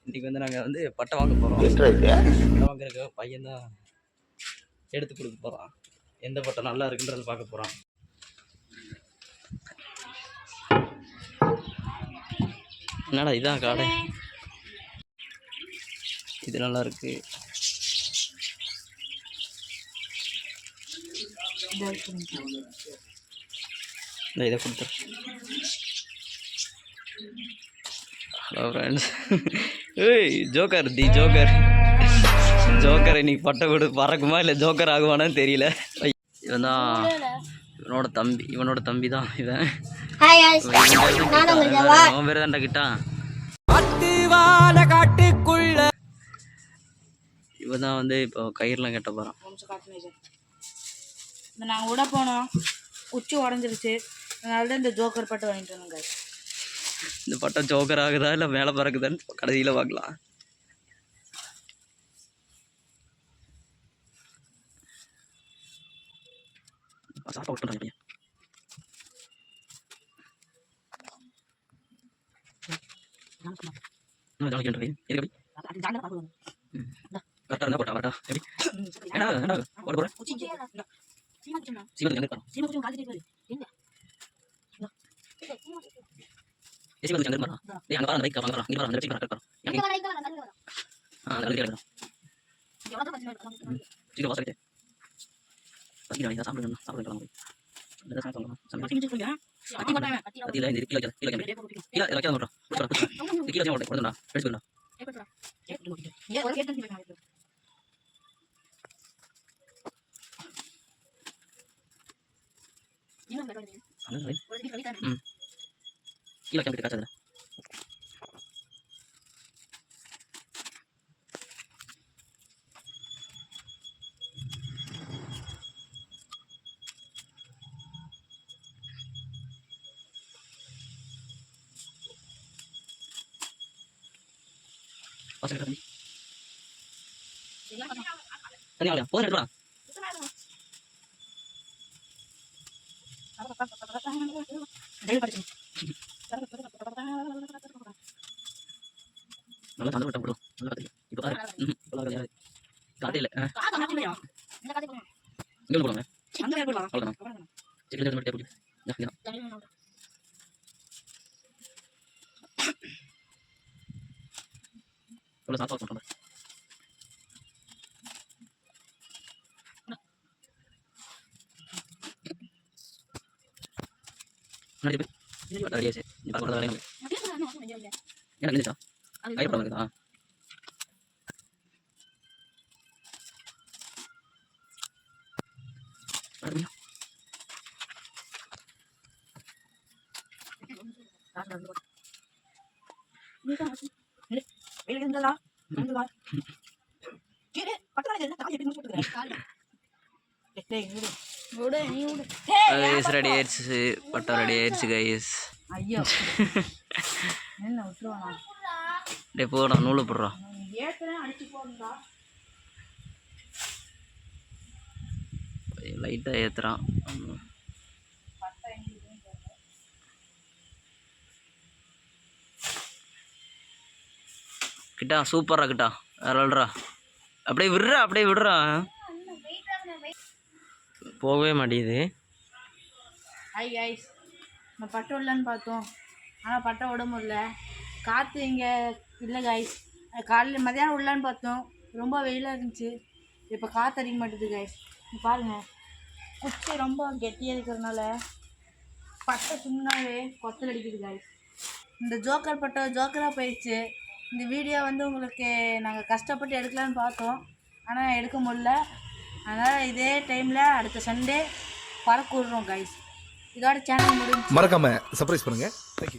இன்னைக்கு வந்து நாங்கள் வந்து பட்டை வாங்க போகிறோம். பட்டை வாங்குறதுக்கு பையன் தான் எடுத்து கொடுக்க போகிறான். எந்த பட்டை நல்லா இருக்குன்றது பார்க்க போகிறான். என்னடா இதான் காடை, இது நல்லா இருக்கு. இதை கொடுத்துரு. Hello friends. ஏய் ஜோக்கர், தி ஜோக்கர். ஜோக்கர் இன்னைக்கு பட்டை கொடு பறக்குமா இல்லை ஜோக்கர் ஆகுவானான்னு தெரியல. இவன் தான் இவனோட தம்பி தான் இவன். அவன் பேர் தான்டா கிட்டா. இவன் தான் வந்து இப்போ கயிறுலாம் கட்ட போகிறான். நாங்கள் விட போனோம், உச்சி உடஞ்சிருச்சு. அதனால தான் இந்த ஜோக்கர் பட்டை வாங்கிட்டு வந்தோங்க. இந்த பட்டை ஜோக்கர் ஆகுதா இல்லை மேலே பறக்குதான்னு கடைசியில் பார்க்கலாம். ரெடி ஆயிடுச்சு, பட்டா ரெடி ஆயிடுச்சு கைஸ். டே போடா, நூலை போடுறா. லைட்டாக ஏற்றுறான். கிட்டா சூப்பரா கிட்டா, விளாடுறா. அப்படியே விடுறா, அப்படியே விடுறா. போகவே மாட்டேங்குது. ஹாய் கைஸ், நம்ம பட்டை விடலான்னு பார்த்தோம், ஆனால் பட்டை விட முடியல. காற்று இங்கே இல்லை கைஸ். காலையில் மதியானம் விடலான்னு பார்த்தோம், ரொம்ப வெயிலாக இருந்துச்சு. இப்போ காற்று அடிக்க மாட்டேது கைஸ். பாருங்கள், குச்சி ரொம்ப கெட்டியாக இருக்கிறதுனால பட்டை சும்மாவே கொத்தல் அடிக்குது கைஸ். இந்த ஜோக்கர் பட்டை ஜோக்கராக போயிடுச்சு. இந்த வீடியோ வந்து உங்களுக்கு நாங்கள் கஷ்டப்பட்டு எடுக்கலான்னு பார்த்தோம், ஆனால் எடுக்க முடியல. அதனால் இதே டைமில் அடுத்த சண்டே பறக்க விட்றோம் கைஸ். இதோட சேனல் முடிஞ்சு. மறக்காமல் சர்ப்ரைஸ் பண்ணுங்கள். தேங்க்யூ.